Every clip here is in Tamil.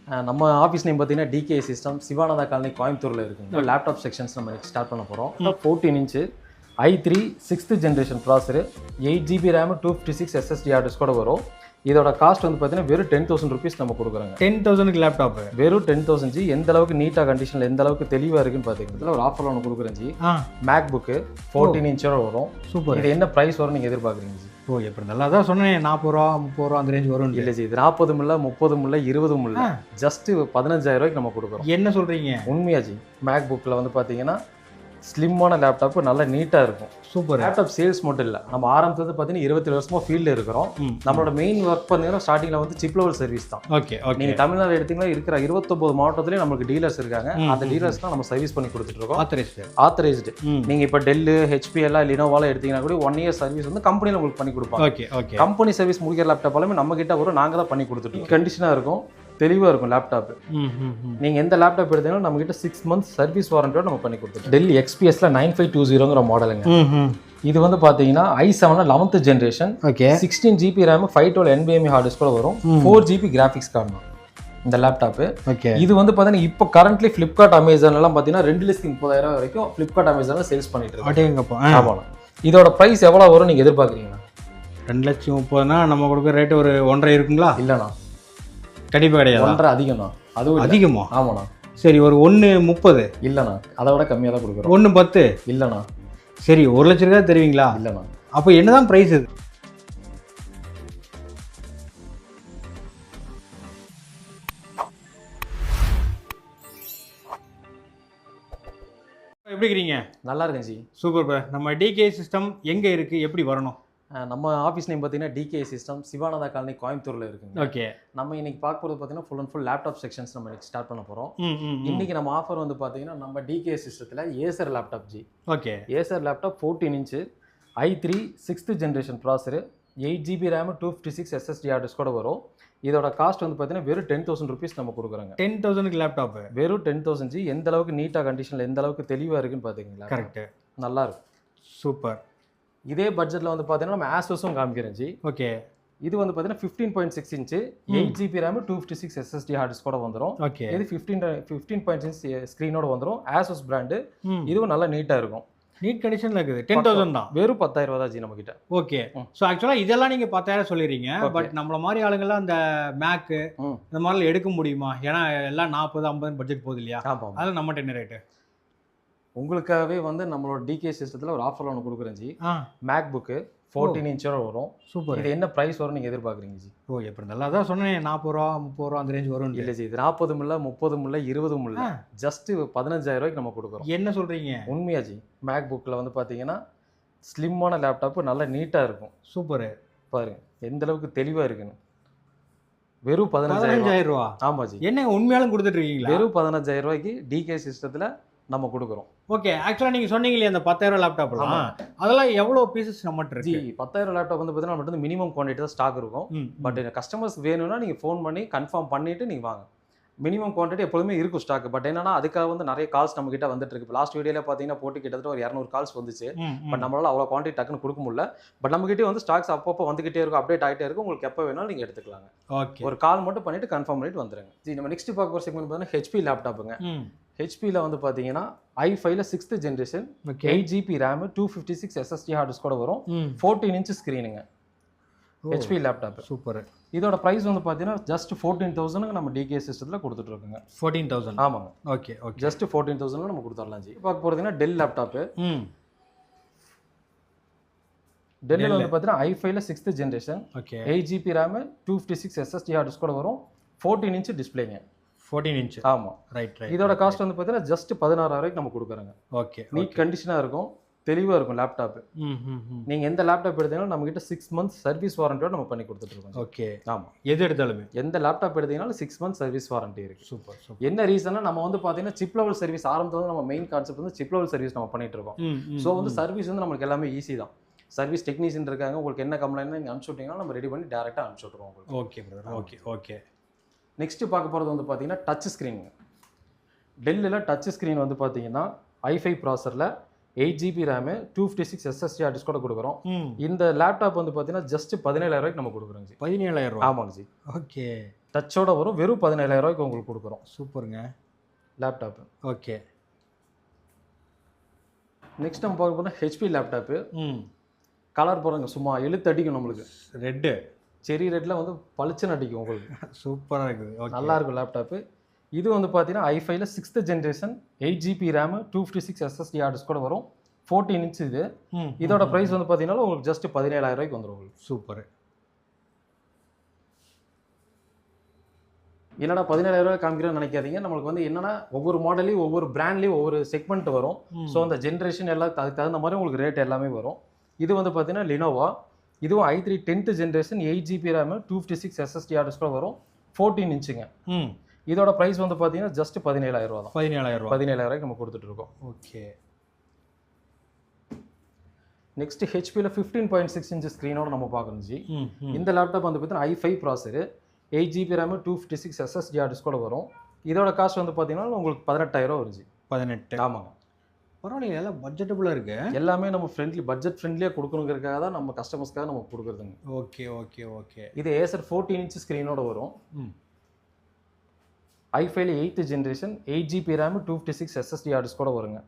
நம்ம ஆஃபீஸ் நேம் பார்த்தீங்கன்னா டிகே சிஸ்டம் சிவானந்தா காலனி கோயம்புத்தூரில் இருக்குங்க. லேப்டாப் செக்ஷன்ஸ் நம்ம ஸ்டார்ட் பண்ண போகிறோம். 14 inch i3 6th generation processor, 8GB RAM, 256 SSD hard disk கூட வரும். இதோட காஸ்ட் வந்து பார்த்தீங்கன்னா வெறும் 10,000 ருபீஸ் நம்ம கொடுக்குறோங்க. 10,000க்கு லேப்டாப் வெறும் 10,000 ஜி. எந்த அளவுக்கு நீட்டாக கண்டிஷனில் எந்த அளவுக்கு தெளிவாக இருக்குன்னு பார்த்தீங்கன்னா ஒரு ஆஃபர் ஒன்று கொடுக்குறேன் ஜி. மேக் புக்கு 14 இன்ச்சோட வரும். சூப்பர். இது என்ன ப்ரைஸ் வரும் நீங்கள் எதிர்பார்க்குறீங்க ஜி? ஓ எப்படி நல்லா தான் சொன்னேன், 40 ரூபா 30 ரூபா அந்த ரேஞ்ச் வரும். இல்லை ஜி, இது 40 இல்லை 30 இல்லை 20 இல்லை, ஜஸ்ட் 15,000 ரூபாய்க்கு நம்ம கொடுக்குறோம். என்ன சொல்கிறீங்க? உண்மையா ஜி. மேக் புக்கில் வந்து பார்த்தீங்கன்னா ஸ்லிம்மான லேப்டாப்பு நல்லா நீட்டாக இருக்கும். சூப்பர். லேப்டாப் சேல்ஸ் மட்டும் இல்லை, நம்ம ஆரம்பத்தில் பார்த்தீங்கன்னா 27 வருஷமாக ஃபீல்டில் இருக்கிறோம். நம்மளோட மெயின் ஒர்க் பார்த்தீங்கன்னா ஸ்டார்டிங்கில் வந்து சிப் லெவல் சர்வீஸ் தான். Okay okay. நீங்கள் தமிழ்நாடு எடுத்தீங்கன்னா இருக்கிற 29 மாவட்டத்துலேயும் நமக்கு டீலர்ஸ் இருக்காங்க. அந்த டீலர்ஸ்லாம் நம்ம சர்வீஸ் பண்ணி கொடுத்துட்ருக்கோம். ஆத்தரைஸ்டு. நீங்கள் இப்போ டெல்லு ஹெச்பி எல்லாம் லினோவாலாம் எடுத்தீங்கன்னா கூட 1 இயர் சர்வீஸ் வந்து கம்பெனியில் உங்களுக்கு பண்ணி கொடுப்பாங்க. Okay okay. கம்பெனி சர்வீஸ் முடிக்கிற லேப்டாப் எல்லாமே நம்ம கிட்ட வரும், நாங்கள் தான் பண்ணி கொடுத்துட்டோம். கண்டிஷனாக இருக்கும், தெளிவாக இருக்கும் லேப்டாப். நீங்கள் எந்த லேப்டாப் எடுத்தீங்கன்னா நம்ம கிட்ட 6 months சர்வீஸ் வாரண்டியோட நம்ம பண்ணி கொடுத்துருக்கோம். டெல் XPSல 9520ங்கிற மாடலுங்க. இது வந்து பார்த்தீங்கன்னா i7 11th generation. Okay. 16GB RAM, 512 NVMe hard disk கூட வரும். 4GB கிராஃபிக்ஸ் கார்டு இந்த லேப்டாப்பு. ஓகே. இது வந்து பார்த்தீங்கன்னா இப்போ கரண்ட்லி ஃப்ளிப்கார்ட் அமேசான்லாம் பார்த்தீங்கன்னா 2,30,000 வரைக்கும் ஃப்ளிப்கார்ட் அமேசானில் சேல்ஸ் பண்ணிட்டு இருக்கோம். ஆமாம். இதோட ப்ரைஸ் எவ்வளோ வரும் நீங்கள் எதிர்பார்க்குறீங்கன்னா? 2,30,000னா நம்ம கொடுக்குற ரேட்டு ஒரு 1.5 இருக்குங்களா? இல்லைண்ணா, கண்டிப்பாக கிடையாது. 1.5 அதிகம்ண்ணா. அதுவும் அதிகமா? ஆமாண்ணா. சரி, ஒரு 1.30. இல்லைண்ணா, அதை விட கம்மியாக தான் கொடுக்குறோம். 1.10. இல்லைண்ணா. சரி, 1,00,000 ரூபாய் தருவீங்களா? இல்லைண்ணா. அப்போ என்னதான் ப்ரைஸ் இது? எப்படி இருக்கீங்க? நல்லா இருக்கேன் ஜி. சூப்பர். நம்ம டிகே சிஸ்டம் எங்கே இருக்குது, எப்படி வரணும்? நம்ம ஆஃபீஸ் நேம் பார்த்தீங்கன்னா டிகே சிஸ்டம் சிவானந்தா காலனி கோயம்புத்தூரில் இருக்குங்க. ஓகே. நம்ம இன்னைக்கு பார்க்க போகிறது பார்த்தீங்கன்னா full and full laptop sections நம்ம ஸ்டார்ட் பண்ண போகிறோம். இன்னைக்கு நம்ம ஆஃபர் வந்து பார்த்தீங்கன்னா நம்ம டிகே சிஸ்டத்தில் Acer laptop G. Okay. Acer laptop 14 inch i3 6th generation processor, 8GB RAM, 256 SSD hard disk கூட வரும். இதோட காஸ்ட் வந்து பார்த்தீங்கன்னா வெறும் 10,000 ருபீஸ் நம்ம கொடுக்குறோங்க. 10,000க்கு லேப்டாப் வெறும் 10,000 ஜி. எந்த அளவுக்கு நீட்டாக கண்டிஷனில் எந்த அளவுக்கு தெளிவாக இருக்குன்னு பார்த்தீங்களா? கரெக்ட். நல்லா இருக்கும். சூப்பர். இதே பட்ஜெட்டில் வந்து பார்த்தீங்கன்னா நம்ம ஆசஸும் காமிக்கிறேன் ஜி. ஓகே. இது வந்து பார்த்தீங்கன்னா 15.6 inch 8GB RAM, 256 SSD hard disk கூட வந்துடும். ஓகே. இது 15.6 ஸ்க்ரீனோட வந்துடும். Asus brand. இதுவும் நல்லா நீட்டாக இருக்கும். நீட் கண்டிஷனில் இருக்குது. 10,000 தான். வெறும் 10,000 தான் ஜி நம்ம கிட்ட. ஓகே. ஸோ ஆக்சுவலாக இதெல்லாம் நீங்கள் 10,000 சொல்லிடுறீங்க. பட் நம்மள மாதிரி ஆளுங்கள்லாம் அந்த மேக்கு இந்த மாதிரிலாம் எடுக்க முடியுமா? ஏன்னா எல்லாம் 40-50 பட்ஜெட் போகுது இல்லையா? அதெல்லாம் நம்மகிட்ட என்ன ரேட்டு? உங்களுக்காகவே வந்து நம்மளோட டிகே சிஸ்டத்தில் ஒரு ஆஃபர் ஒன்று கொடுக்குறேன் ஜி. மேக் புக்கு 14 இன்ச்சோட வரும். சூப்பர். இது என்ன ப்ரைஸ் வரும் நீங்கள் எதிர்பார்க்குறீங்க ஜி? ஓ எப்படி நல்லா தான் சொன்னேன், 40 ரூபா 30 ரூபா அந்த ரேஞ்ச் வரும். இல்லை ஜி, இது 40 இல்லை 30 இல்லை 20 இல்லை, ஜஸ்ட் 15,000 ரூபாய்க்கு நம்ம கொடுக்குறோம். என்ன சொல்கிறீங்க? உண்மையா ஜி. மேக் புக்கில் வந்து பார்த்தீங்கன்னா ஸ்லிம்மான லேப்டாப்பு நல்லா நீட்டாக இருக்கும். சூப்பர். பாருங்க எந்த அளவுக்கு தெளிவாக இருக்குன்னு. வெறும் 15,000 ரூபா. ஆமாம் ஜி. என்ன உண்மையாலும் கொடுத்துட்டு இருக்கீங்களா? வெறும் 15,000 ரூபாய்க்கு டிகே சிஸ்டத்தில் நம்ம கொடுக்குறோம். ஓகே. ஆக்சுவலாக நீங்கள் சொன்னீங்களே அந்த 10,000 லேப்டாப்லாம், அதெல்லாம் எவ்வளோ பீசஸ் நம்மகிட்ட இருக்கு? ஜி 10,000 லேப்டாப் வந்து பார்த்தீங்கன்னா நம்மகிட்ட மினிமம் குவான்டிட்டி தான் ஸ்டாக் இருக்கும். பட் கஸ்டமர்ஸ் வேணும்னா நீங்கள் ஃபோன் பண்ணி கன்ஃபார்ம் பண்ணிவிட்டு நீங்கள் வாங்க. மினிமம் குவான்டிட்டி எப்பொழுதுமே இருக்கும் ஸ்டாக். பட் என்னன்னா அதுக்காக வந்து நிறைய கால்ஸ் நம்ம கிட்ட வந்துட்டு இருக்கு. லாஸ்ட் வீடியோல பார்த்தீங்கன்னா போட்டு கிட்டத்தட்ட ஒரு 200 கால்ஸ் வந்துச்சு. பட் நம்மளால அவ்வளோ குவான்டிட்டி டக்குன்னு கொடுக்க முடியல. பட் நம்ம கிட்டே வந்து ஸ்டாக்ஸ் அப்பப்போ வந்துகிட்டே இருக்கும், அப்டேட் ஆகிட்டே இருக்கும். உங்களுக்கு எப்போ வேணாலும் நீங்கள் எடுத்துக்கலாங்க. ஓகே. ஒரு கால் மட்டும் பண்ணிட்டு கன்ஃபார்ம் பண்ணிட்டு வந்துருங்க. ஜி நம்ம நெக்ஸ்ட் பார்க்க போகிற செக்மெண்ட் பார்த்தீங்கன்னா ஹெச்பி லேப்டாப்புங்க. ஹெச்பியில் வந்து பார்த்தீங்கன்னா i5ல 6th generation, 8GB RAM, 256 SSD hard disk கூட வரும். 14 இன்ச் ஸ்க்ரீனுங்க ஹெச்பி லேப்டாப். சூப்பர். இதோட ப்ரைஸ் வந்து பார்த்தீங்கன்னா ஜஸ்ட் 14,000 நம்ம டிகே சிஸ்டத்தில் கொடுத்துட்ருக்கோங்க. 14,000? ஆமாங்க. Okay okay. ஜஸ்ட் 14,000 நம்ம கொடுத்துடலாம் ஜி. பார்க்க போகிறதுங்கன்னா டெல் லேப்டாப்பு. டெல்லில் வந்து பார்த்தீங்கன்னா i5ல 6th generation, 8GB RAM, 256 SSD hard disk கூட வரும். 14 இன்ச் டிஸ்பிளேங்க. 14 இன்ச். ஆமாம். ரைட். இதோட காஸ்ட் வந்து பார்த்தீங்கன்னா ஜஸ்ட் 16,000 ரூபாய்க்கு நம்ம கொடுக்குறோங்க. ஓகே. நீட் கண்டிஷனாக இருக்கும், தெளிவாக இருக்கும் லேப்டாப்பு. நீங்கள் எந்த லேப்டாப் எடுத்தீங்கன்னா நம்ம கிட்ட 6 months சர்வீஸ் வாரண்டியோட நம்ம பண்ணி கொடுத்துட்ருக்கோம். ஓகே. ஆமாம். எது எடுத்தாலுமே எந்த லேப்டாப் எடுத்தீங்கன்னாலும் 6 months சர்வீஸ் வாரண்டி இருக்குது. Super super. என்ன ரீசன்னா நம்ம வந்து பார்த்தீங்கன்னா சிப் லெவல் சர்வீஸ் ஆரம்பத்தில் நம்ம மெயின் கான்செப்ட் வந்து சிப் லெவல் சர்வீஸ் நம்ம பண்ணிட்டு இருக்கோம். ஸோ வந்து சர்வீஸ் வந்து நம்மளுக்கு எல்லாமே ஈஸி தான். சர்வீஸ் டெக்னீஷியன் இருக்காங்க, உங்களுக்கு என்ன கம்ப்ளைண்ட் நீங்கள் அனுப்பிச்சு விட்டீங்கன்னா நம்ம ரெடி பண்ணி டேரெக்டாக அனுப்பிச்சு விட்ருவோம் உங்களுக்கு. Okay brother. Okay okay. Next பார்க்க போகிறது வந்து பார்த்தீங்கன்னா டச் ஸ்க்ரீன். டெல்லில் டச் ஸ்க்ரீன் வந்து பார்த்தீங்கன்னா i5 ப்ராசரில் 8GB RAM, 256 SSD hard disk கூட கொடுக்குறோம். இந்த லேப்டாப் வந்து பார்த்தீங்கன்னா ஜஸ்ட் 17,000 ரூபாய்க்கு நம்ம கொடுக்குறோங்க ஜி. 17,000? ஆமாங்க ஜி. ஓகே. டச்சோட வரும். வெறும் 17,000 ரூபாய்க்கு உங்களுக்கு கொடுக்குறோம். சூப்பருங்க லேப்டாப்பு. ஓகே. நெக்ஸ்ட் நம்ம பார்க்க போனால் ஹெச்பி லேப்டாப்பு. கலர் பாருங்க, சும்மா இழுத்து அடிக்கும் நம்மளுக்கு. ரெட்டு செரி ரெட்டில் வந்து பளிச்சுன்னு அடிக்கும் உங்களுக்கு. சூப்பராக இருக்குது. நல்லா இருக்கும் லேப்டாப்பு. இது வந்து பார்த்தீங்கன்னா i5ல 6th generation 8GB RAM 256 SSD hard disk கூட வரும். 14 இன்ச் இது. இதோட ப்ரைஸ் வந்து பார்த்தீங்கன்னா உங்களுக்கு ஜஸ்ட் 17,000 ரூபாய்க்கு வந்துடும் உங்களுக்கு. சூப்பர். என்னடா 17,000 ரூபாய் காமிக்கிறேன்னு நினைக்காதீங்க. நம்மளுக்கு வந்து என்னன்னா ஒவ்வொரு மாடலையும் ஒவ்வொரு பிராண்ட்லேயும் ஒவ்வொரு செக்மெண்ட் வரும். ஸோ அந்த ஜென்ரேஷன் எல்லாம் அதுக்கு தகுந்த மாதிரி உங்களுக்கு ரேட் எல்லாமே வரும். இது வந்து பார்த்தீங்கன்னா லினோவா. இதுவும் i3 10th generation 8GB RAM 256 SSD hard disk வரும். 14 இன்ச்சுங்க. இதோட ப்ரைஸ் வந்து பார்த்தீங்கன்னா ஜஸ்ட் 17,000 ரூபா தான். 17,000 ரூபாய்க்கு நம்ம கொடுத்துட்டு இருக்கோம். ஓகே. நெக்ஸ்ட் ஹெச்பியில் 15.6 இன்ச் ஸ்க்ரீனோட நம்ம பார்க்கணும் ஜி. இந்த லேப்டாப் வந்து பார்த்தீங்கன்னா i5 processor 8GB RAM 256 SSD hard disk வரும். இதோட காஸ்ட் வந்து பார்த்தீங்கன்னா உங்களுக்கு 18,000 வருது. 18. ஆமாங்க. பரவாயில்ல, எல்லாம் பட்ஜெட்டபுளாக இருக்குது. எல்லாமே நம்ம பட்ஜெட் ஃப்ரெண்ட்லியாக கொடுக்கணுங்கிறதுக்காக தான் நம்ம கஸ்டமர்ஸ்க்காக நம்ம கொடுக்குறதுங்க. Okay okay okay. இது ஏசர் 14 இன்ச் ஸ்க்ரீனோட வரும். i5ல 8th generation 8GB RAM 256 SSD hard disk வருங்க.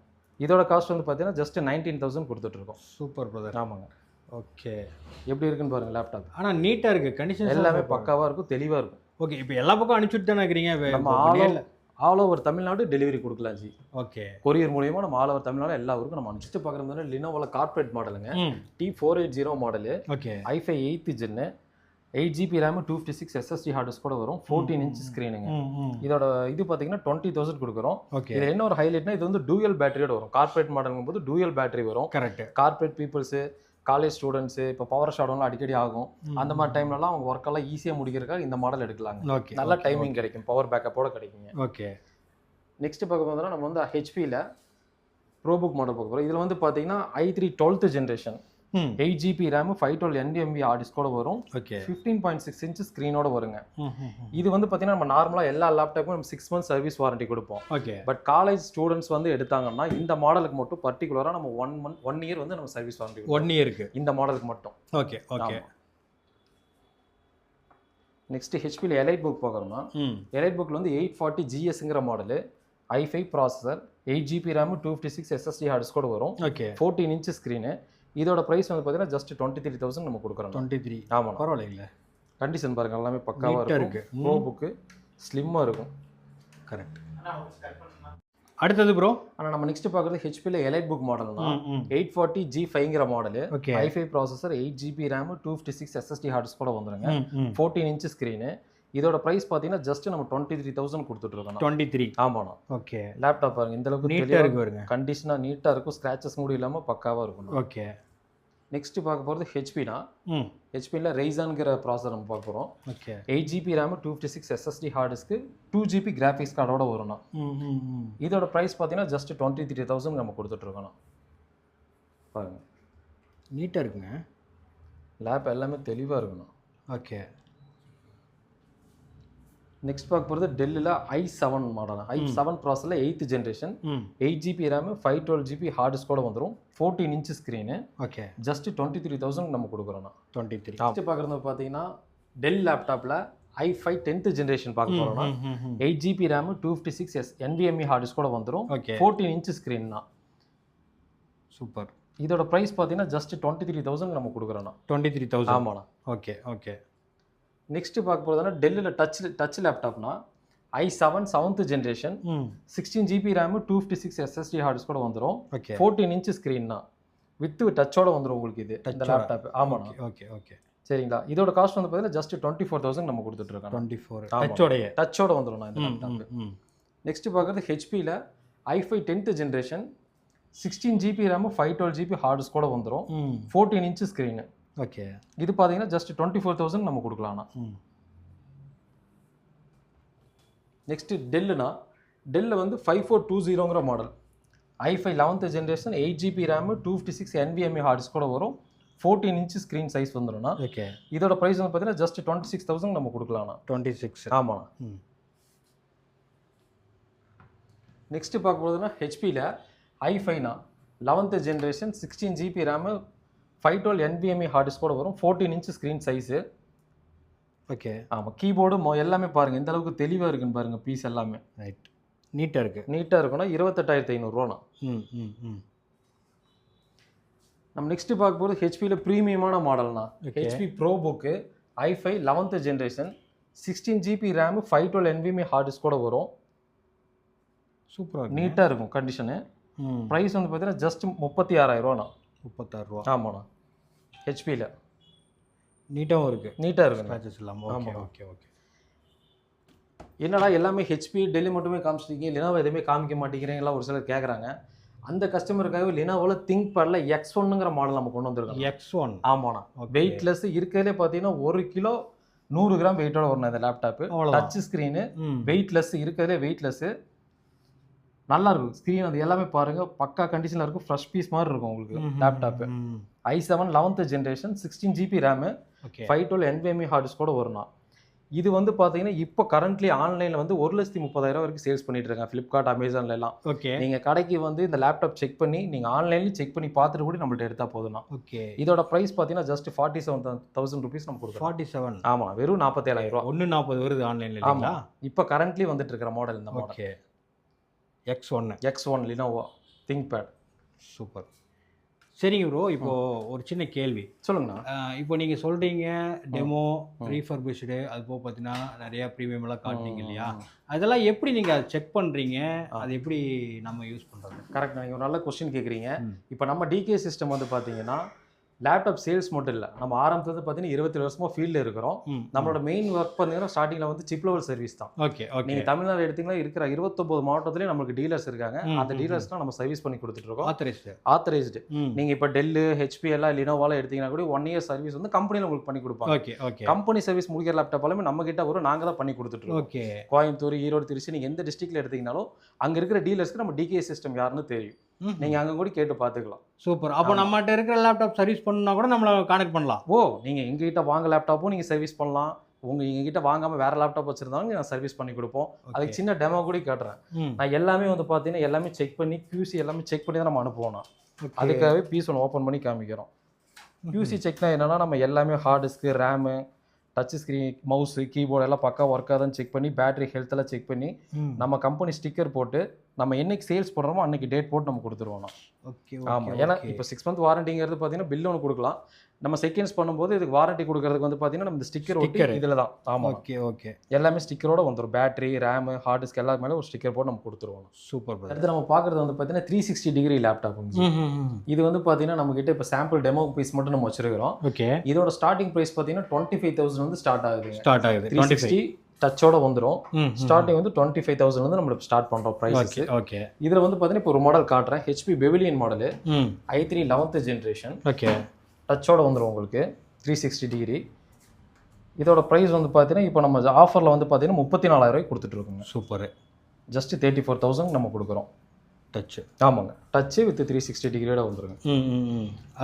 இதோட காஸ்ட் வந்து பார்த்தீங்கன்னா ஜஸ்ட் 19,000 கொடுத்துட்டு இருக்கோம். Super brother. ஆமாங்க. ஓகே. எப்படி இருக்குன்னு பாருங்க லேப்டாப். ஆனால் நீட்டாக இருக்குது. கண்டிஷன் எல்லாமே பக்காவாக இருக்கும், தெளிவாக இருக்கும். ஓகே. இப்போ எல்லா பக்கம் அனுப்பிச்சுட்டு தானே இருக்கிறீங்க? நம்ம ஆல் ஓவர் தமிழ்நாடு டெலிவரி கொடுக்கலாம் ஜி. ஓகே. கொரியர் மூலியமா நம்ம ஆல் ஓவர் தமிழ்நாடு எல்லா ஊருக்கும் நம்ம அனுப்பிச்சு பார்க்குறது. லினோவோல கார்பரேட் மாடலுங்க. T480 model. Okay. i5 8th gen 8GB RAM 256 SSD hard disk கூட வரும். 14 இன்ச் ஸ்க்ரீனுங்க. இதோட இது பார்த்தீங்கன்னா 20,000 கொடுக்குறோம். இதில் என்ன ஒரு ஹைலைட்னா இது வந்து டூயல் பேட்டரியோட வரும். கார்பரேட் மாடலுங்கும் போது டூயல் பேட்டரி வரும். Correct. Corporate peoples, college students, இப்போ பவர் ஷாடோலாம் அடிக்கடி ஆகும். அந்த மாதிரி டைம்லலாம் அவங்க ஒர்க்கெல்லாம் ஈஸியாக முடிக்கிறதுக்காக இந்த மாடல் எடுக்கலாங்க. ஓகே. நல்ல டைமிங் கிடைக்கும், பவர் பேக்கப்போட கிடைக்குங்க. ஓகே. நெக்ஸ்ட் பார்க்க போதோம்னா நம்ம வந்து ஹெச்பியில் ப்ரோபுக் மாடல் பார்க்க போகிறோம். இதில் வந்து பார்த்தீங்கன்னா i3 12th generation 8GB RAM 512 NVMe hard disk கூட வரும். ஓகே. 15.6 இன்ச் ஸ்க்ரீனோட வருங்க. இது வந்து பார்த்தீங்கன்னா நம்ம நார்மலாக எல்லா லேப்டாப்பும் நம்ம 6 months சர்வீஸ் வாரண்டி கொடுப்போம். ஓகே. பட் காலேஜ் ஸ்டூடெண்ட்ஸ் வந்து எடுத்தாங்கன்னா இந்த மாடலுக்கு மட்டும் பர்டிகுலராக நம்ம 1 year வந்து நம்ம சர்வீஸ் வாரண்டி 1 yearக்கு இந்த மாடலுக்கு மட்டும். Okay okay. நெக்ஸ்ட் ஹெச்பியில் எலைட் புக் பார்க்குறோம்னா எலைட் புக்கில் வந்து 840 GSங்கிற model i5 processor 8GB RAM 256 SSD hard disk கூட வரும். ஓகே. 14 inch screen. இதோட ப்ரைஸ் வந்து பார்த்தீங்கன்னா ஜஸ்ட் 23,000 நம்ம கொடுக்குறோம். 23. ஆமாம். பரவாயில்லைங்களே. கண்டிஷன் பாருங்க, எல்லாமே பக்காவாக இருக்கு. ப்ரோ புக்கு ஸ்லிம்மாக இருக்கும். கரெக்ட். அடுத்தது ப்ரோ. ஆனால் நம்ம நெக்ஸ்ட் பார்க்குறது ஹெச்பியில் எலைட் புக் மாடல் தான். 840 G5ங்கிற model. i5 processor 8GB RAM 256 SSD hard disk கூட வந்துருங்க. 14 இன்ச் ஸ்க்ரீனு. இதோட ப்ரைஸ் பார்த்தீங்கன்னா ஜஸ்ட் நம்ம 23,000 கொடுத்துட்டு இருக்கோம். 23. ஆமாண்ணா. ஓகே. லேப்டாப் பாருங்க, இந்த அளவுக்கு நீட்டாக இருக்கு பாருங்க. கண்டிஷனாக நீட்டாக இருக்கும், ஸ்க்ராச்சஸ் கூட இல்லாமல் பக்காவாக இருக்கும். ஓகே. நெக்ஸ்ட் பார்க்க போகிறது ஹெச்பினா. ஹெச்பியில் ரைசான்கிற ப்ராசஸர் நம்ம பார்க்க போகிறோம். Okay. 8GB RAM 256 SSD hard disk 2GB graphics கார்டோட வரும்ண்ணா. இதோட ப்ரைஸ் பார்த்தீங்கன்னா ஜஸ்ட் 23,000 நம்ம கொடுத்துட்ருக்கோண்ணா. பாருங்க, நீட்டாக இருக்குங்க. லேப் எல்லாமே தெளிவாக இருக்குண்ணா. ஓகே. நெக்ஸ்ட் பார்க்க போகிறது டெல்லில் i7 மாடல். i7 ப்ராசஸில் 8th generation 8GB RAM 512GB heart disk கூட வந்துடும். 14 இன்ச் ஸ்க்ரீனு. ஓகே. ஜஸ்ட் 23,000 நம்ம கொடுக்குறோண்ணா. 23. நெக்ஸ்ட் பார்க்குறது பார்த்தீங்கன்னா டெல் லேப்டாப்பில் i5 10th ஜென்ரேஷன் பார்க்க போகிறோம்னா 8GB RAM 256 NVMe hard disk கூட வந்துடும். 14 இன்ச் ஸ்க்ரீன்னா. சூப்பர். இதோட ப்ரைஸ் பார்த்தீங்கன்னா ஜஸ்ட் 23,000 நம்ம கொடுக்குறோண்ணா. 23,000. ஆமாண்ணா. Okay okay. நெக்ஸ்ட் பார்க்க போகிறதுனா டெல்லில் டச் லேப்டாப்னா i7 7th generation 16GB RAM 256 SSD hard disk கூட வந்துடும். 14 இன்ச் ஸ்க்ரீன்னா வித் டச்சோட வந்துடும் உங்களுக்கு இது இந்த லேப்டாப். ஆமாண்ணா. Okay okay. சரிங்களா. இதோட காஸ்ட் வந்து பார்த்தீங்கன்னா ஜஸ்ட் 24,000 நம்ம கொடுத்துட்ருக்கோம். 24 டச்சோட வந்துடும் இந்த லேப்டாப். நெக்ஸ்ட் பார்க்குறது ஹெச்பியில் i5 10th generation 16GB RAM 512GB heart disk கூட வந்துடும். 14 இன்ச் ஸ்க்ரீனு. ஓகே. இது பார்த்தீங்கன்னா ஜஸ்ட் 24,000 நம்ம கொடுக்கலாம்ண்ணா. நெக்ஸ்ட் டெல்லுனா டெல்லில் வந்து 5420ங்கிற model i5 11th generation 8GB RAM 256 NVMe hard disk கூட வரும். 14 இன்ச் ஸ்க்ரீன் சைஸ் வந்துடும்ண்ணா. ஓகே. இதோட ப்ரைஸ் வந்து பார்த்தீங்கன்னா ஜஸ்ட் 26,000 நம்ம கொடுக்கலாம்ண்ணா. 26. ஆமாண்ணா. நெக்ஸ்ட் பார்க்க போகிறதுனா ஹெச்பியில் i5னா 11th generation 16GB RAM 512 NVMe hard disk கூட வரும். 14 இன்ச் ஸ்க்ரீன் சைஸு. ஓகே. ஆமாம், கீபோர்டு எல்லாமே பாருங்கள் எந்த அளவுக்கு தெளிவாக இருக்குன்னு பாருங்கள். பீஸ் எல்லாமே ரைட், நீட்டாக இருக்குது. நீட்டாக இருக்குன்னா 28,500 ம் ம் ம். நம்ம நெக்ஸ்ட் பார்க்க போகிறது ஹெச்பியில் ப்ரீமியமான மாடல்னா HP pro book i5 11th generation 16 GB RAM 512 NVMe hard disk கூட வரும். சூப்பராக நீட்டாக இருக்கும் கண்டிஷனு. ப்ரைஸ் வந்து பார்த்தீங்கன்னா ஜஸ்ட் 36,000. 36,000. ஆமாண்ணா. ஹெச்பியில் நீட்டாகவும் இருக்குது. நீட்டாக இருக்குண்ணா. ஸ்க்ராச்சஸ் இல்லாமல். Okay okay okay. என்னடா எல்லாமே ஹெச்பி டெல்லி மட்டுமே காமிச்சிட்டீங்க, லினோவோ எதுவுமே காமிக்க மாட்டேங்கிறீங்களா ஒரு சிலர் கேட்குறாங்க. அந்த கஸ்டமருக்காக லினோவோவில் திங்க்பேடில் X1ங்கிற மாடல் நம்ம கொண்டு வந்திருக்கோம். X1. ஆமாண்ணா. வெயிட்லெஸ் இருக்கிறதுலே பார்த்தீங்கன்னா 1 கிலோ 100 கிராம் வெயிட்டோட வரணும் இந்த லேப்டாப்பு. டச் ஸ்க்ரீனு, வெயிட்லெஸ் இருக்கிறதுலே வெயிட்லெஸ்ஸு, நல்லா இருக்கும் ஸ்க்ரீன். அது எல்லாமே பாருங்கள் பக்கா கண்டிஷனில் இருக்கும். ஃப்ரெஷ் பீஸ் மாதிரி இருக்கும் உங்களுக்கு laptop. i7 11th generation 16 GB RAM 512 NVMe hard disk கூட வரும்ண்ணா. இது வந்து பார்த்தீங்கன்னா இப்போ கரண்ட்லி ஆன்லைனில் வந்து 1,30,000 வரைக்கும் சேல்ஸ் பண்ணிட்டு இருக்காங்க ஃப்ளிப்கார்ட், அமேசான்ல எல்லாம். ஓகே. நீங்கள் கடைக்கு வந்து இந்த லேப்டாப் செக் பண்ணி நீங்கள் ஆன்லைன்லேயும் செக் பண்ணி பார்த்துட்டு கூட நம்மள்ட்ட எடுத்தால் போதும்னா. ஓகே. இதோட ப்ரைஸ் பார்த்தீங்கன்னா ஜஸ்ட் 47,000 ருபீஸ் நம்ம கொடுக்குறோம். 47. ஆமாம், வெறும் 47,000. 140 வருது ஆன்லைனில். ஆமாம், இப்போ கரண்ட்லி வந்துட்டு இருக்கிற மாடல் இந்த model. Okay. X1 Lenovo ThinkPad. Super. சரிங்க ப்ரோ, இப்போ ஒரு சின்ன கேள்வி. சொல்லுங்கண்ணா. இப்போ நீங்கள் சொல்கிறீங்க டெமோ, ரீஃபர்பிஷ்டு, அது போக பார்த்தீங்கன்னா நிறையா ப்ரீமியம்லாம் காட்டுறீங்க இல்லையா? அதெல்லாம் எப்படி நீங்கள் செக் பண்ணுறீங்க? அது எப்படி நம்ம யூஸ் பண்ணுறது? கரெக்டாக, நீங்கள் ஒரு நல்ல கொஸ்டின் கேட்குறீங்க. இப்போ நம்ம டிகே சிஸ்டம் வந்து பார்த்தீங்கன்னா லேப்டாப் சேல்ஸ் மட்டும் இல்லை, நம்ம ஆரம்பத்தில் பார்த்தீங்கன்னா 27 வருஷமாக ஃபீல்டில் இருக்கிறோம். நம்மளோட மெயின் ஒர்க் பார்த்தீங்கன்னா ஸ்டார்டிங்கில் வந்து சிப் லெவல் சர்வீஸ் தான். Okay okay. நீங்கள் தமிழ்நாடு எடுத்தீங்கன்னா இருக்கிற 29 மாவட்டத்துலேயே நமக்கு டீலர்ஸ் இருக்காங்க. அந்த டீலர்ஸ்லாம் நம்ம சர்வீஸ் பண்ணி கொடுத்துட்டு இருக்கோம். ஆத்தரைஸ்டு. நீங்கள் இப்போ டெல்லு, ஹெச்பி எல்லாம் லினோவாலாம் எடுத்தீங்கன்னா கூட 1 year சர்வீஸ் வந்து கம்பெனியில் உங்களுக்கு பண்ணி கொடுப்பாங்க. Okay okay. கம்பெனி சர்வீஸ் முடிக்கிற லேப்டாப் எல்லாமே நம்ம கிட்ட வரும், நாங்கள் தான் பண்ணி கொடுத்துட்ருக்கோம். ஓகே. கோயம்புத்தூர், ஈரோடு, திருச்சி நீங்கள் எந்த டிஸ்ட்ரிக்ட்ல எடுத்தீங்கனாலும் அங்கே இருக்கிற டீலர்ஸ்க்கு நம்ம டிகே சிஸ்டம் யாருன்னு தெரியும். நீங்கள் அங்கே கூட கேட்டு பார்த்துக்கலாம். சூப்பர். அப்போ நம்மகிட்ட இருக்கிற லேப்டாப் சர்வீஸ் பண்ணா கூட நம்மளை கான்டெக்ட் பண்ணலாம். நீங்கள் எங்ககிட்ட வாங்க லேப்டாப்பும் நீங்கள் சர்வீஸ் பண்ணலாம். எங்ககிட்ட வாங்காமல் வேறு லேப்டாப் வச்சுருந்தாலும் நான் சர்வீஸ் பண்ணி கொடுப்போம். அதுக்கு சின்ன டெமோ கூட காட்டுறேன். நான் எல்லாமே வந்து பார்த்தீங்கன்னா எல்லாமே செக் பண்ணி QC எல்லாமே செக் பண்ணி தான் நம்ம அனுப்புவோம். அதுக்காகவே பீஸ் ஒன்று ஓப்பன் பண்ணி காமிக்கிறோம். QC செக்னா என்னென்னா நம்ம எல்லாமே hard disk, RAM, touch screen, mouse, keyboard எல்லாம் பக்கா ஒர்க் ஆகுதுன்னு செக் பண்ணி, பேட்டரி ஹெல்த்தெல்லாம் செக் பண்ணி, நம்ம கம்பெனி ஸ்டிக்கர் போட்டு நம்ம என்னைக்கு சேல்ஸ் பண்ணுறோமோ அன்றைக்கி டேட் போட்டு நம்ம கொடுத்துருவோம். ஓகே. ஆமாம், ஏன்னா இப்போ 6 month வாரண்டிங்கிறது பார்த்தீங்கன்னா பில் ஒன்று கொடுக்கலாம். நம்ம செகண்ட்ஸ் பண்ணும்போது இதுக்கு வாரண்டி கொடுக்கறதுக்கு வந்து பார்த்தீங்கன்னா நம்ம இந்த ஸ்டிக்கர் ஒட்டி இதில் தான். ஆமாம். Okay okay. எல்லாமே ஸ்டிக்கரோட வந்துடும். பேட்டரி, ரேமு, ஹார்ட் டிஸ்க் எல்லா மேலே ஒரு ஸ்டிக்கர் போட்டு நம்ம கொடுத்துருவோம். சூப்பர். அடுத்து நம்ம பார்க்குறது வந்து பார்த்தீங்கன்னா 360 டிகிரி லேப்டாப். இது வந்து பார்த்தீங்கன்னா நம்மகிட்ட இப்போ சாம்பிள் டெமோ பீஸ் மட்டும் நம்ம வச்சிருக்கிறோம். ஓகே. இதோட ஸ்டார்டிங் ப்ரைஸ் பார்த்தீங்கன்னா 25,000 வந்து ஸ்டார்ட் ஆகுது. 360 டச்சோட வந்துடும். ஸ்டார்டிங் வந்து 25,000 வந்து நம்ம ஸ்டார்ட் பண்ணுறோம் ப்ரைஸ். ஓகே. இதில் வந்து பார்த்தீங்கன்னா இப்போ ஒரு மாடல் காட்டுறேன். HP Pavilion model, i3 11th generation. Okay. டச்சோட வந்துடும் உங்களுக்கு 360 டிகிரி. இதோட ப்ரைஸ் வந்து பார்த்தீங்கன்னா இப்போ நம்ம ஆஃபரில் வந்து பார்த்தீங்கன்னா 34,000 கொடுத்துட்ருக்கோங்க. சூப்பர். ஜஸ்ட் 34,000 நம்ம கொடுக்குறோம். டச்சு. ஆமாங்க, டச்சு வித் 360 டிகிரியோட வந்துருங்க.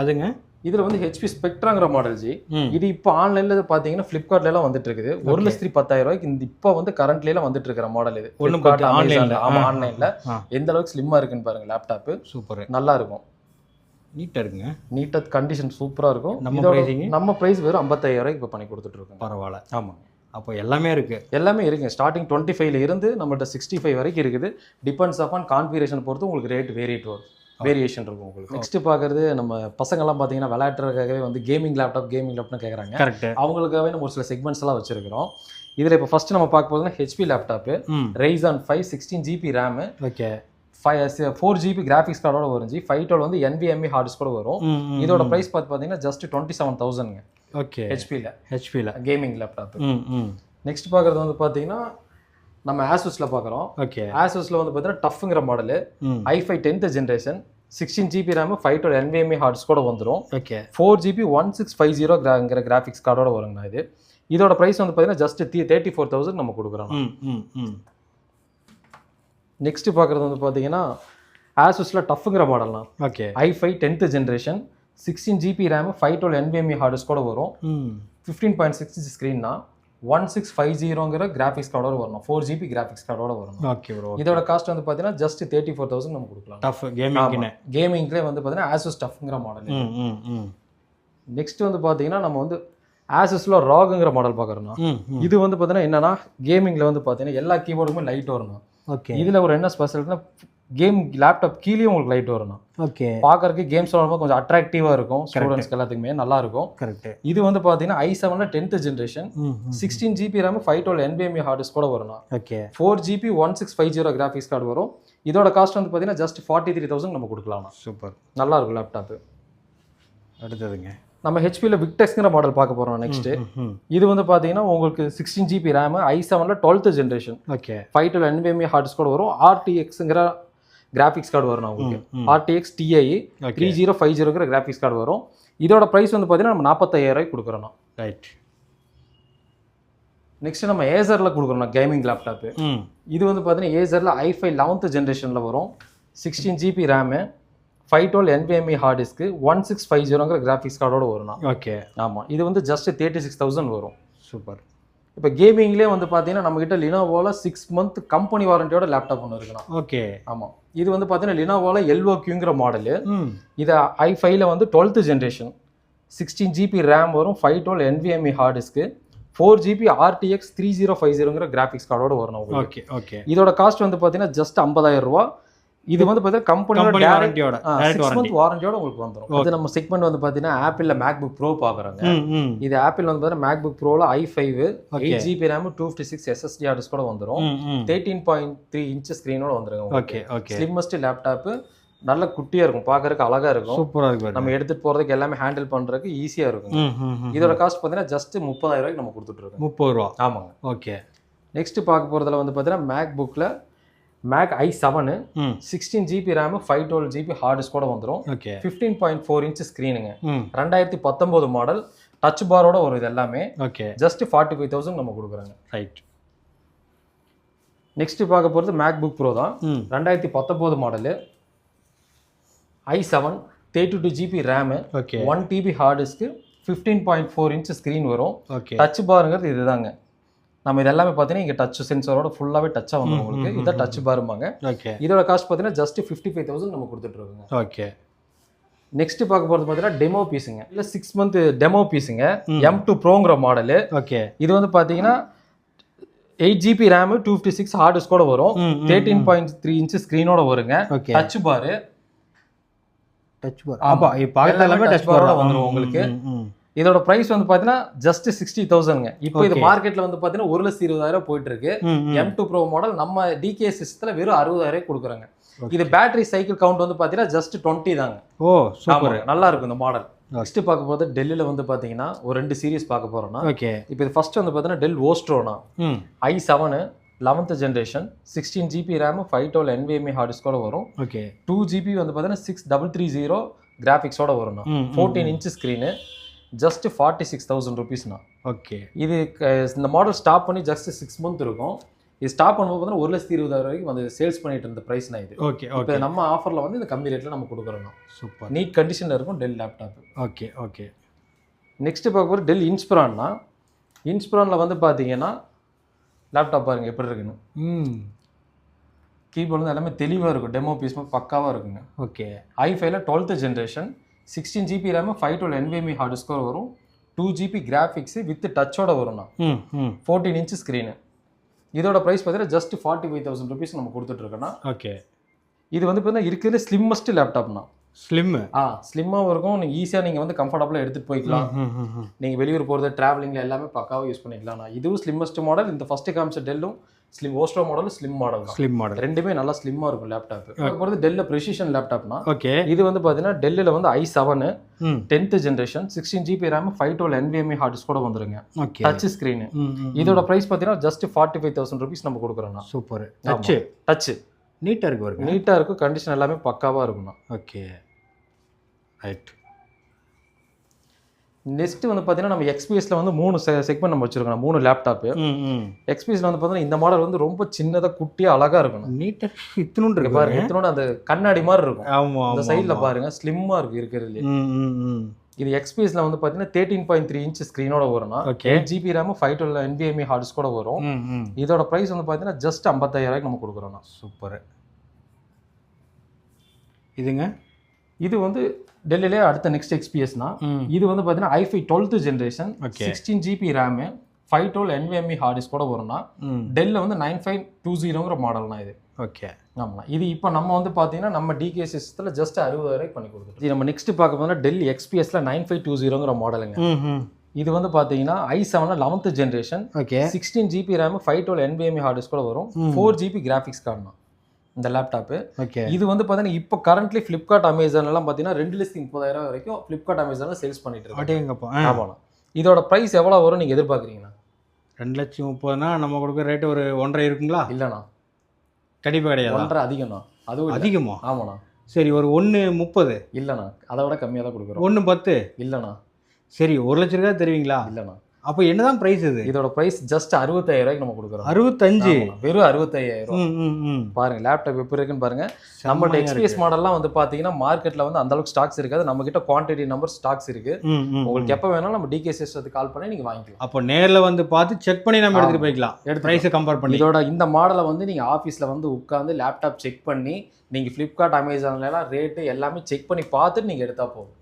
அதுங்க இதில் வந்து HP ஸ்பெக்ட்ராங்கிற மாடல் ஜி. இது இப்போ ஆன்லைனில் பார்த்தீங்கன்னா ஃப்ளிப்கார்ட்லாம் வந்துட்டு இருக்குது. 1,10,000 இந்த இப்போ வந்து கரண்ட்லாம் வந்துட்டு இருக்கிற மாடல் இது. ஆன்லைனில். ஆமாம், ஆன்லைனில் எந்த அளவுக்கு ஸ்லிம்மாக இருக்குன்னு பாருங்கள் லேப்டாப்பு. சூப்பர். நல்லா இருக்கும். நீட்டாக இருக்குங்க. நீட்டாக கண்டிஷன் சூப்பராக இருக்கும். நம்ம ப்ரைஸ் வெறும் 55,000 இப்போ பண்ணி கொடுத்துட்ருக்கோம். பரவாயில்ல. ஆமாம், அப்போ எல்லாமே இருக்குது. எல்லாமே இருக்குங்க. ஸ்டார்டிங் 25 இருந்து நம்மள்ட்ட 65 வரைக்கும் இருக்குது. டிபெண்ட்ஸ் அப்பான் கான்ஃபிகரேஷன் பொறுத்து உங்களுக்கு ரேட் வேரியேஷன் இருக்கும் உங்களுக்கு. நெக்ஸ்ட் பார்க்குறது நம்ம பசங்கள்லாம் பார்த்தீங்கன்னா விளையாட்டுறதுக்காகவே வந்து கேமிங் லேப்டாப்னு கேட்குறாங்க. கரெக்ட். அவங்களுக்காகவே நம்ம ஒரு சில செக்மெண்ட்ஸ் எல்லாம் வச்சிருக்கிறோம். இதில் இப்போ ஃபர்ஸ்ட் நம்ம பார்க்க போதுன்னா HP laptop, Ryzen 5 16 GB RAM. Okay. 4 GB graphics கார்டோட வரும் ஜி. 512 வந்து NVMe ஹார்ட் டிஸ்க் கூட வரும். இதோட ப்ரைஸ் பார்த்தீங்கன்னா ஜஸ்ட் 27,000. ஓகே. ஹெச்பியில் கேமிங் லேப்டாப். நெக்ஸ்ட் பார்க்குறது வந்து பார்த்தீங்கன்னா நம்ம ஆசூஸில் பார்க்குறோம். ஓகே. ஆசூஸில் வந்து பார்த்தீங்கன்னா டஃப்ங்கிற model, i5 10th generation 16 GB RAM 512 NVMe hard disk கூட வந்துடும். ஓகே. 4 GB 1650 கிராஃபிக்ஸ் கார்டோட வருங்கண்ணா. இதோட ப்ரைஸ் வந்து பார்த்தீங்கன்னா ஜஸ்ட் 34,000 நம்ம கொடுக்குறோம். நெக்ஸ்ட் பார்க்குறது வந்து பார்த்தீங்கன்னா ஆசூஸில் டஃப்ங்கிற மாடல்னா. Okay. i5 10th generation 16 GB RAM 512 NVMe hard disk கூட வரும். 15.6 ஸ்க்ரீன்னா 1650 கிராஃபிக்ஸ் கார்டோட வரும். 4 GB கிராஃபிக்ஸ் கார்டோட வரும். Okay bro. இதோட காஸ்ட் வந்து பார்த்தீங்கன்னா ஜஸ்ட் 34,000 நம்ம கொடுக்கலாம். டஃப் கேமிங்லேயே வந்து பார்த்தீங்கன்னா ஆசூஸ் டஃப்ங்கிற மாடல். நெக்ஸ்ட் வந்து பார்த்தீங்கன்னா நம்ம வந்து ஆசஸ்ல ராகுங்கிற மாடல் பார்க்குறோம்னா இது வந்து பார்த்தீங்கன்னா என்னன்னா கேமிங்கில் வந்து பார்த்தீங்கன்னா எல்லா கீபோர்டுமே லைட் வரணும். ஓகே. இதில் ஒரு என்ன ஸ்பெஷல்னா கேம் லேப்டாப் கீழே உங்களுக்கு லைட் வரணும். ஓகே. பார்க்கறதுக்கு கேம்ஸ் விளாடும்போது கொஞ்சம் அட்ராக்டிவாக இருக்கும், ஸ்டூடெண்ட்ஸ்க்கு எல்லாத்துக்குமே நல்லா இருக்கும். கரெக்ட். இது வந்து பார்த்தீங்கன்னா i7 10th generation 16 GB RAM 512 NVMe hard disk கூட வரணும். ஓகே. 4 GB 1650 கிராஃபிக்ஸ் கார்டு வரும். இதோட காஸ்ட் வந்து பார்த்தீங்கன்னா ஜஸ்ட் 43,000 நம்ம கொடுக்கலாம். சூப்பர், நல்லா இருக்கும் லேப்டாப்பு. அடுத்ததுங்க நம்ம ஹெச்பியில் விக்டெக்ஸ்ங்கிற மாடல் பார்க்க போகிறோம் நெக்ஸ்ட். இது வந்து பார்த்தீங்கன்னா உங்களுக்கு 16 GB RAM i7 12th generation. Okay. 512 NVMe hard disk கூட வரும். RTXங்கிற கிராஃபிக்ஸ் கார்டு வரும் உங்களுக்கு. RTX TI 3050 கிராஃபிக்ஸ் கார்டு வரும். இதோட ப்ரைஸ் வந்து பார்த்தீங்கன்னா நம்ம 45,000 கொடுக்குறோம். ரைட். நெக்ஸ்ட் நம்ம ஏசரில் கொடுக்குறோம் கேமிங் லேப்டாப்பு. இது வந்து பார்த்தீங்கன்னா ஏசரில் i5 11th ஜென்ரேஷனில் வரும். 16 GB RAM 512 NVMe hard disk 1650 graphics கார்டோட வரும். ஓகே. ஆமாம், இது வந்து ஜஸ்ட் 36,000 வரும். சூப்பர். இப்போ கேமிங்லேயே வந்து பார்த்தீங்கன்னா நம்மகிட்ட லினோவோவில் 6 month கம்பெனி வாரண்டியோட லேப்டாப் ஒன்று இருக்கலாம். ஓகே. ஆமாம், இது வந்து பார்த்தீங்கன்னா லினோவோவில் LOQங்கிற மாடலு. இது i5ல வந்து 12th ஜென்ரேஷன் 16 GB RAM வரும். 512 NVMe hard disk 4 GB RTX 3050 graphics கார்டோட வரும். ஓகே. ஓகே. இதோட காஸ்ட் வந்து பார்த்தீங்கன்னா ஜஸ்ட் 50,000 ரூபா. இது வந்து பார்த்தீங்கன்னா கம்பெனியோட வாரண்டியோட 6 month வாரண்டியோட உங்களுக்கு வந்துடும். அது நம்ம செக்மெண்ட் வந்து பார்த்தீங்கன்னா ஆப்பிளில் MacBook Pro பார்க்குறாங்க. இது ஆப்பிள் வந்து பார்த்தீங்கன்னா MacBook Proவில் i5 8 GB RAM 256 SSD hard disk கூட வந்துடும். 13.3 inch ஸ்க்ரீனோட வந்துருங்க. ஓகே. ஓகே. ஸ்லிம்மஸ்ட் லேப்டாப்பு, நல்ல குட்டியாக இருக்கும், பார்க்கறதுக்கு அழகாக இருக்கும், சூப்பராக இருக்கும். நம்ம எடுத்துகிட்டு போகிறதுக்கு எல்லாமே ஹேண்டில் பண்ணுறதுக்கு ஈஸியாக இருக்கும். இதோட காஸ்ட் பார்த்தீங்கன்னா ஜஸ்ட் 30,000 நம்ம கொடுத்துட்ருக்கோம். 30 ரூபா. ஆமாங்க. ஓகே. நெக்ஸ்ட் பார்க்க போகிறதுல வந்து பார்த்தீங்கன்னா MacBookல Mac i7 16 GB RAM 512 GB hard disk கூட வந்துடும். 15.4 inch ஸ்க்ரீனுங்க. 2019 மாடல், டச் பாரோட வரும் இது எல்லாமே. ஓகே. ஜஸ்ட் 45,000 நம்ம கொடுக்குறாங்க. ரைட். நெக்ஸ்ட் பார்க்க போகிறது MacBook Pro தான். 2019 model, i7 32 GB RAM 1 TB hard disk 15.4 inch screen வரும். ஓகே. டச் பாருங்கிறது இதுதாங்க. நம்ம இது எல்லாமே பார்த்தீங்கன்னா இங்கே டச் சென்சரோட ஃபுல்லாகவே டச்சாக வந்துடும் உங்களுக்கு. இதான் டச் பாருமாங்க. ஓகே. இதோட காஸ்ட் பார்த்தீங்கன்னா ஜஸ்ட் 55,000 நம்ம கொடுத்துட்ருக்கோங்க. ஓகே. நெக்ஸ்ட் பார்க்க போகிறது பார்த்தீங்கன்னா டெமோ பீஸுங்க. இல்லை 6 month டெமோ பீஸுங்க. M2 Proங்கிற மாடலு. ஓகே. இது வந்து பார்த்தீங்கன்னா 8 GB RAM 256 ஹார்ட் டிஸ்க் கூட வரும். 13.3 inch ஸ்க்ரீனோட வருங்க. டச் பாரு. ஆமா, பார்க்கறதுல டச் பாரோட வந்துடும் உங்களுக்கு. இதோட பிரைஸ் வந்து பாத்தீங்கன்னா ஜஸ்ட் 60,000ங்க. இப்போ இது மார்க்கெட்ல வந்து பாத்தீங்கன்னா 1,20,000 போயிட்டு இருக்கு. M2 Pro மாடல் நம்ம DK சிஸ்டத்துல வெறும் 60,000 கொடுக்குறாங்க. இது பேட்டரி சைக்கிள் கவுண்ட் வந்து பாத்தீங்கன்னா ஜஸ்ட் 20 தாங்க. ஓ சூப்பர், நல்லா இருக்கும் இந்த மாடல். நெக்ஸ்ட் பார்க்க போறது டெல்லில வந்து பாத்தீங்கன்னா ஒரு 2 சீரிஸ் பார்க்க போறோம்னா. ஓகே. இப்போ இது ஃபர்ஸ்ட் வந்து பாத்தீங்கன்னா டெல் ஓஸ்ட்ரோனா i7 11th generation 16 GB RAM 512 NVMe hard disk கூட வரும். ஓகே. 2 GB வந்து பாத்தீங்கன்னா 6330 கிராஃபிக்ஸோட வரும். 14 inch ஸ்க்ரீனு. ஜஸ்ட் 46,000 rupeesனா. ஓகே. இது இந்த மாடல் ஸ்டாப் பண்ணி ஜஸ்ட் 6 month இருக்கும். இது ஸ்டாப் பண்ணும்போது பார்த்தீங்கன்னா 1,20,000 வரைக்கும் வந்து சேல்ஸ் பண்ணிட்டு இருந்த ப்ரைஸ்னா இது. ஓகே. இப்போ நம்ம ஆஃபரில் வந்து இந்த கம்மி ரேட்டில் நம்ம கொடுக்குறோம். சூப்பர், நீட் கண்டிஷனில் இருக்கும் del laptop. Okay. Okay. Next பார்க்க போகிற டெல் இன்ஸ்பிரான்னா. இன்ஸ்பிரானில் வந்து பார்த்தீங்கன்னா லேப்டாப் பாருங்கள் எப்படி இருக்குன்னு. கீபோர்டு வந்து எல்லாமே தெளிவாக இருக்கும், டெமோ பீஸ் பக்காவாக இருக்குங்க. ஓகே. i5ல 12th generation 16 GB RAM 512 NVMe hard disk வரும். 2 GB கிராஃபிக்ஸ் வித் டச்சோட வரும்னா. 14 inch ஸ்க்ரீனு. இதோட ப்ரைஸ் பார்த்தீங்கன்னா ஜஸ்ட் 45,000 rupees நம்ம கொடுத்துட்ருக்கோன்னா. ஓகே. இது வந்து பார்த்தீங்கன்னா இருக்கிறதுல ஸ்லிம்மஸ்ட் லேப்டாப்னா. ஸ்லிம்மாகவும் இருக்கும், நீங்கள் ஈஸியாக நீங்கள் வந்து கம்ஃபர்டபுளாக எடுத்துகிட்டு போய்க்கலாம். நீங்கள் வெளியூர் போகிறது ட்ராவலிங்கில் எல்லாமே பக்காவாக யூஸ் பண்ணிக்கலாம். இதுவும் ஸ்லிம்மஸ்ட் மாடல். இந்த ஃபஸ்ட்டு காமிச்ச டெல்லும் slim Vostro model slim model ரெண்டுமே நல்லா ஸ்லிம்மாக இருக்கும் லேப்டாப். போகிறது டெல்ல ப்ரெசிஷன் லேப்டாப்னா. ஓகே. இது வந்து பார்த்தீங்கன்னா டெல்லில் வந்து i7 10th generation 16 GB RAM 512 NVMe hard disk கூட வந்துருங்க. Touch screen. இதோட ப்ரைஸ் பார்த்தீங்கன்னா ஜஸ்ட் 45,000 rupees நம்ம கொடுக்குறோம். சூப்பர். டச் நீட்டாக இருக்கு, நீட்டாக இருக்கும், கண்டிஷன் எல்லாமே பக்காவாக இருக்கும்ண்ணா. ஓகே. ரைட். நெக்ஸ்ட் வந்து பார்த்தீங்கன்னா நம்ம XPSல வந்து 3 செக்மெண்ட் நம்ம வச்சிருக்கோம். 3 லேப்டாப்பு. XPSல வந்து பார்த்தீங்கன்னா இந்த மாடல் வந்து ரொம்ப சின்னதாக குட்டியாக அழகாக இருக்கும். நீட்டாக இத்தினோண்டு இருக்கு பாருங்க. இத்தினோண்டு அந்த கண்ணாடி மாதிரி இருக்கும். ஆமாம், அந்த சைடில் பாருங்க ஸ்லிம்மாக இருக்கு இருக்கிறதுல. இது XPSல வந்து பார்த்தீங்கன்னா 13.3 inch ஸ்க்ரீனோட வரும்னா. 8 GB RAM 512 NVMe hard disk கூட வரும். இதோட ப்ரைஸ் வந்து பார்த்தீங்கன்னா ஜஸ்ட் 55,000 நம்ம கொடுக்குறோம். சூப்பர். இதுங்க இது வந்து டெல்லிலே அடுத்த நெக்ஸ்ட் எக்ஸ்பிஎஸ்னா இது வந்து பார்த்தீங்கன்னா i5 12th generation 16 GB RAM 512 NVMe hard disk கூட வரும்னா டெல்ல வந்து 9520ங்கிற மாடல்னா இது. ஓகே ஆமாம். இது இப்போ நம்ம வந்து பார்த்தீங்கன்னா நம்ம டிகே சிஸ்டத்தில் ஜஸ்ட் 60,000 பண்ணி கொடுத்துருக்கோம். நம்ம நெக்ஸ்ட் பார்க்க போனால் டெல் XPSல 9520ங்கிற மாடலுங்க. இது வந்து பார்த்தீங்கன்னா i7 11th generation 16 GB RAM 512 NVMe hard disk கூட வரும் 4 GB கிராஃபிக்ஸ் கார்டு இந்த லேப்டாப்பு. இது வந்து பார்த்தீங்கன்னா இப்போ கரண்ட்லி ஃப்ளிப்கார்ட் அமேசான்லாம் பார்த்தீங்கன்னா 2,30,000 வரைக்கும் ஃப்ளிப்கார்ட் அமேசானில் சேல்ஸ் பண்ணிட்டு இருக்காங்க. ஆமாம். இதோட ப்ரைஸ் எவ்வளோ வரும் நீங்கள் எதிர்பார்க்குறீங்கண்ணா? 2,30,000னா நம்ம கொடுக்குற ரேட்டு ஒரு 1.5 இருக்குங்களா? இல்லைண்ணா, கண்டிப்பாக கிடையாது. 1.5 அதிகம்ண்ணா. அதுவும் அதிகமா? ஆமாண்ணா. சரி, ஒரு 1.30. இல்லைண்ணா, அதை விட கம்மியாக தான் கொடுக்குறோம். 1.10? இல்லைண்ணா. சரி, 1,00,000 ரூபாய் தருவீங்களா? இல்லைண்ணா. அப்போ என்னதான் பிரைஸ் இது? இதோட பிரைஸ் ஜஸ்ட் 65,000 நம்ம கொடுக்குறோம். 65? வெறும் 65,000. பாருங்க லேப்டாப் எப்படி இருக்குன்னு பாருங்க. நம்மளோட எக்ஸ்பிஎஸ் மாடல்லாம் வந்து பாத்தீங்கன்னா மார்க்கெட்ல வந்து அந்த அளவுக்கு ஸ்டாக்ஸ் இருக்காது. நம்ம கிட்ட குவான்டிட்டி நம்பர் ஸ்டாக்ஸ் இருக்கு. உங்களுக்கு எப்ப வேணாலும் நம்ம டிகே சிஸ்டத்துக்கு கால் பண்ணி நீங்க வாங்கிக்கலாம். அப்போ நேர்ல வந்து பார்த்து செக் பண்ணி நம்ம எடுத்துட்டு போய்க்கலாம், பிரைஸை கம்பேர் பண்ணி. இதோட இந்த மாடலை வந்து நீங்க ஆஃபீஸ்ல வந்து உட்காந்து லேப்டாப் செக் பண்ணி நீங்க ஃப்ளிப்கார்ட் அமேசான்ல எல்லாம் ரேட்டு எல்லாமே செக் பண்ணி பார்த்துட்டு நீங்க எடுத்தா போதும்.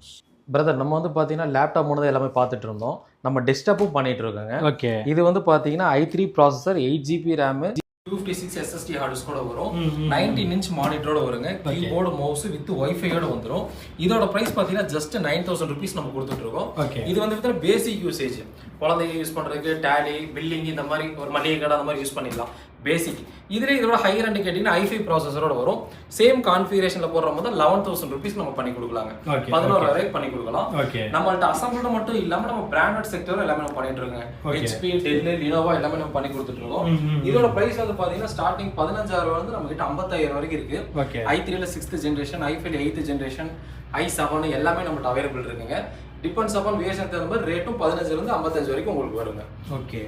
பிரதர், நம்ம வந்து பார்த்தீங்கன்னா லேப்டாப் மூணு எல்லாமே பார்த்துட்டு இருந்தோம். நம்ம டெஸ்க்டாப்பும் பண்ணிட்டு இருக்கோங்க. ஓகே. இது வந்து பார்த்தீங்கன்னா i3 processor 8 GB RAM 256 SSD hard disk கூட வரும் 19 inch மானிட்டரோட வருங்க. கீபோர்டு மவுஸ் வித் வைஃபையோட வந்துடும். இதோட பிரைஸ் பார்த்தீங்கன்னா ஜஸ்ட் 9,000 rupees நம்ம கொடுத்துட்டு இருக்கோம். இது வந்து பார்த்தீங்கன்னா பேசிக் யூசேஜ், குழந்தைங்க யூஸ் பண்ணுறதுக்கு டேலி பில்லிங் இந்த மாதிரி ஒரு மளிகை கடை அந்த மாதிரி யூஸ் பண்ணிடலாம். பேசிக். இதுல இதோட ஹையர் அண்ட் கேட்டீங்கன்னா i5 ப்ராசஸரோட வரும். சேம் கான்ஃபிகரேஷன்ல போடுற போது 11,000 rupees நம்ம பண்ணி கொடுக்கலாங்க. 11,000 பண்ணி கொடுக்கலாம். நம்மள்ட்ட அசம்பிள்டு மட்டும் இல்லாம நம்ம பிராண்டட் செக்டர் எல்லாமே நம்ம பண்ணிட்டு இருக்கோங்க. HP, Dell, Lenovo எல்லாமே நம்ம பண்ணி கொடுத்துட்டு இருக்கோம். இதோட பிரைஸ் வந்து பாத்தீங்கன்னா ஸ்டார்டிங் 15,000 வந்து நம்ம கிட்ட 55,000 வரைக்கும் இருக்கு. i3ல 6th generation, i5ல 8th generation, i7 எல்லாமே நம்மள்ட்ட அவைலபிள் இருக்குங்க. டிபெண்ட்ஸ் அப்பான் வேரியேஷன் தகுந்த மாதிரி ரேட்டும் 15 ல இருந்து 55 வரைக்கும் உங்களுக்கு வருங்க. ஓகே.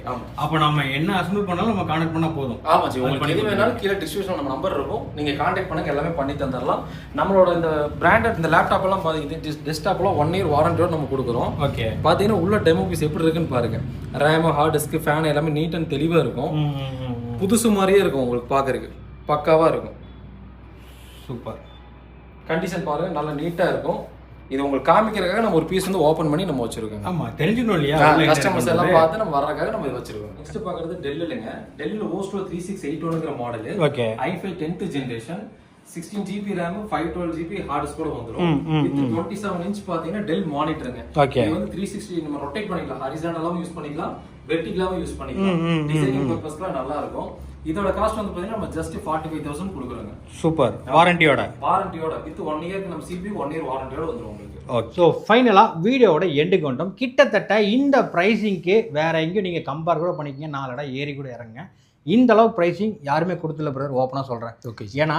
அப்போ நம்ம என்ன அசம்பிள் பண்ணாலும் நம்ம கான்டாக்ட் பண்ணா போதும். ஆமா ஜி, உங்களுக்கு எது வேணாலும் கீழே டிஸ்கிரிப்ஷன்ல நம்ம நம்பர் இருக்கும், நீங்க கான்டாக்ட் பண்ணுங்க, எல்லாமே பண்ணி தந்துடலாம். நம்மளோட இந்த பிராண்டட் இந்த லேப்டாப் எல்லாம் பாத்தீங்கன்னா டெஸ்க்டாப்லாம் 1 year வாரண்டியோட நம்ம கொடுக்குறோம். ஓகே. பாத்தீங்கன்னா உள்ள டெமோ பீஸ் எப்படி இருக்குன்னு பாருங்க. ரேம், ஹார்ட் டிஸ்க், ஃபேன் எல்லாமே நீட் அண்ட் தெளிவா இருக்கும். புதுசு மாதிரியே இருக்கும் உங்களுக்கு பாக்குறதுக்கு, பக்காவா இருக்கும். சூப்பர். கண்டிஷன் பாருங்க, நல்லா நீட்டா இருக்கும். இது உங்களுக்கு காமிக்கிறதுக்காக நம்ம ஒரு பீஸ் வந்து ஓபன் பண்ணி நம்ம வச்சிருக்கோம். ஆமா, தெரிஞ்சுக்கணும் இல்லையா, கஸ்டமர்ஸ் எல்லாம் பார்த்து நம்ம வர்றதுக்காக நம்ம இது வச்சிருக்கோம். நெக்ஸ்ட் பாக்குறது டெல்லுங்க. டெல்ல ஓஸ்டோ 3681ங்கிற model. Okay. i5 10th generation 16 GB RAM 512 GB hard disk கூட வந்துரும். இது 27 inch பாத்தீங்கன்னா டெல் மானிட்டருங்க. இது வந்து 360 நம்ம ரொட்டேட் பண்ணிக்கலாம், ஹாரிசான்டலாவும் யூஸ் பண்ணிக்கலாம், வெர்டிகலாவும் யூஸ் பண்ணிக்கலாம். டிசைனிங் பர்பஸ்க்கு நல்லா இருக்கும். இதோட காஸ்ட் வந்து பாத்தீங்கன்னா நம்ம ஜஸ்ட் 45,000 கொடுக்குறோங்க. சூப்பர். வாரண்டியோட வித் 1 இயருக்கு நம்ம CPU 1 year வாரண்டியோட வந்துரும் உங்களுக்கு. ஓகே. ஸோ ஃபைனலாக வீடியோவோட எண்டுக்கு வந்துட்டோம். கிட்டத்தட்ட இந்த ப்ரைஸிங்க்கு வேற எங்கேயும் நீங்கள் கம்பேர் கூட பண்ணிக்கிங்க, 4 இடம் ஏறி கூட இறங்க. இந்த அளவு ப்ரைஸிங் யாருமே கொடுத்துல பிரதர், ஓப்பனாக சொல்கிறேன். ஓகே. ஏன்னா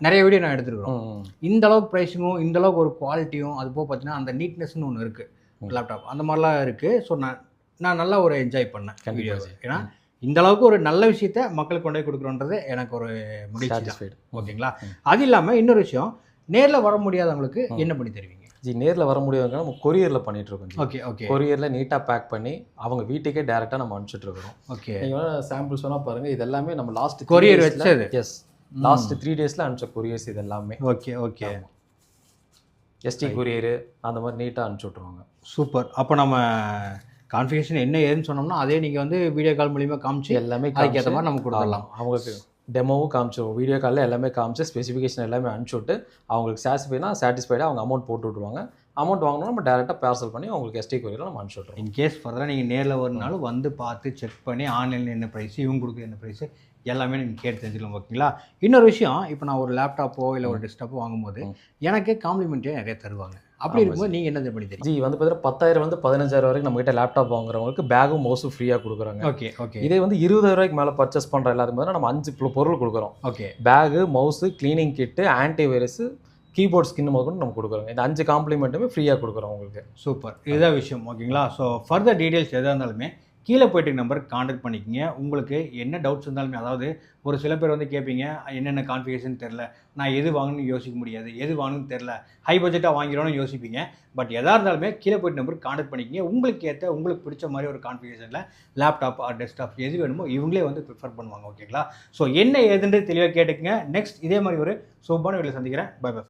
நிறைய வீடியோ நான் எடுத்துருக்கோம். இந்த அளவுக்கு ப்ரைஸிங்கும் இந்த அளவுக்கு ஒரு குவாலிட்டியும் அது போக பார்த்தீங்கன்னா அந்த நீட்னஸ்னு ஒன்று இருக்குது லேப்டாப், அந்த மாதிரிலாம் இருக்குது. ஸோ நான் நல்லா ஒரு என்ஜாய் பண்ணேன் வீடியோ. ஏன்னா இந்த அளவுக்கு ஒரு நல்ல விஷயத்த மக்களுக்கு கொண்டு போய் கொடுக்குறோன்றது எனக்கு ஒரு முடிச்சு. ஓகேங்களா. அது இல்லாமல் இன்னொரு விஷயம், நேரில் வர முடியாதவங்களுக்கு என்ன பண்ணி தருவீங்க? ஜி, நேரில் வர முடியாதவங்க நம்ம கொரியரில் பண்ணிட்டு இருக்கோம். ஓகே. ஓகே. கொரியரில் நீட்டாக பேக் பண்ணி அவங்க வீட்டுக்கே டேரெக்டாக நம்ம அனுப்பிச்சிட்டு இருக்கிறோம். ஓகே. நீங்கள் சாம்பிள்ஸ் வேணால் பாருங்கள். இது எல்லாமே நம்ம லாஸ்ட் கொரியர் வச்சது. எஸ், லாஸ்ட் 3 daysல அனுப்பிச்ச கொரியர்ஸ் இது எல்லாமே. ஓகே. ஓகே. ST கொரியரு அந்த மாதிரி நீட்டாக அனுப்பிச்சி விட்ருவாங்க. சூப்பர். அப்போ நம்ம கான்ஃபிகரேஷன் என்ன ஏதுன்னு சொன்னோம்னா அதே நீங்கள் வந்து வீடியோ கால் மூலியமாக காமிச்சு எல்லாமே அதுக்கேற்ற மாதிரி நம்ம கொடுத்துடலாம். அவங்களுக்கு டெமோவும் காமிச்சிடுவோம், வீடியோ காலில் எல்லாமே காமிச்சு ஸ்பெசிஃபிகேஷன் எல்லாமே அனுப்பிச்சி விட்டு அவங்களுக்கு சாட்டிஸ்ஃபைடாக அவங்க அமௌண்ட் போட்டு விட்ருவாங்க. அமௌண்ட் வாங்கினா நம்ம டேரெக்டாக பார்சல் பண்ணி அவங்களுக்கு ST கொரியரில் நம்ம அனுப்பிச்சி விட்ருவோம். இன்கேஸ் ஃபர்தராக நீங்கள் நேரில் வரனாலும் வந்து பார்த்து செக் பண்ணி ஆன்லைனில் என்ன ப்ரைஸ், இவங்க கொடுக்குற என்ன ப்ரைஸு எல்லாமே நீங்கள் கேட்டு தெரிஞ்சுக்கலாம். ஓகேங்களா. இன்னொரு விஷயம், இப்போ நான் ஒரு லேப்டாப்போ இல்லை ஒரு டெஸ்க்டாப்போ வாங்கும்போது எனக்கு காம்ப்ளிமெண்ட்டே நிறைய தருவாங்க. அப்படி இருக்கும்போது நீங்கள் என்ன பண்ணி தெரியும்? ஜி, வந்து பார்த்தீங்கன்னா 10,000 வந்து 15,000 வரைக்கும் நம்ம கிட்ட லேப்டாப் வாங்குறவங்களுக்கு பேகும் மவுஸும் ஃப்ரீயாக கொடுக்குறாங்க. ஓகே. ஓகே. இதே வந்து 20,000 மேலே பர்ச்சேஸ் பண்ணுற எல்லாத்துக்கும் நம்ம 5 பொருள் கொடுக்குறோம். ஓகே. பேகு, மவுஸு, கிளீனிங் கிட்டு, ஆன்டிவைரஸ், கீபோர்ட் ஸ்கின் முதல் நம்ம கொடுக்குறோங்க. இந்த 5 காம்ப்ளிமெண்ட்டுமே ஃப்ரீயாக கொடுக்குறோம் உங்களுக்கு. சூப்பர். இதுதான் விஷயம். ஓகேங்களா. ஸோ ஃபர்தர் டீட்டெயில்ஸ் எதாக இருந்தாலுமே கீழே போய்ட்டு நம்பருக்கு கான்டாக்ட் பண்ணிக்கோங்க. உங்களுக்கு என்ன டவுட்ஸ் இருந்தாலுமே, அதாவது ஒரு சில பேர் வந்து கேட்பீங்க என்னென்ன கான்ஃபிகரேஷன் தெரில, நான் எது வாங்கணும்னு யோசிக்க முடியாது, எது வாங்கணும்னு தெரில, ஹை பட்ஜெட்டாக வாங்கிறோன்னு யோசிப்பீங்க. பட் எதாக இருந்தாலுமே கீழே போய்ட்டு நம்பருக்கு கான்டாக்ட் பண்ணிக்கோங்க. உங்களுக்கு ஏற்ற உங்களுக்கு பிடிச்ச மாதிரி ஒரு கான்ஃபிகரேஷனில் லேப்டாப் ஆர் டெஸ்க்டாப் எது வேணுமோ இவங்களே வந்து ப்ரிஃபர் பண்ணுவாங்க. ஓகேங்களா. ஸோ என்ன ஏதுன்றது தெளிவாக கேட்டுக்குங்க. நெக்ஸ்ட் இதே மாதிரி ஒரு சூப்பரான வீடியோவில் சந்திக்கிறேன். Bye by.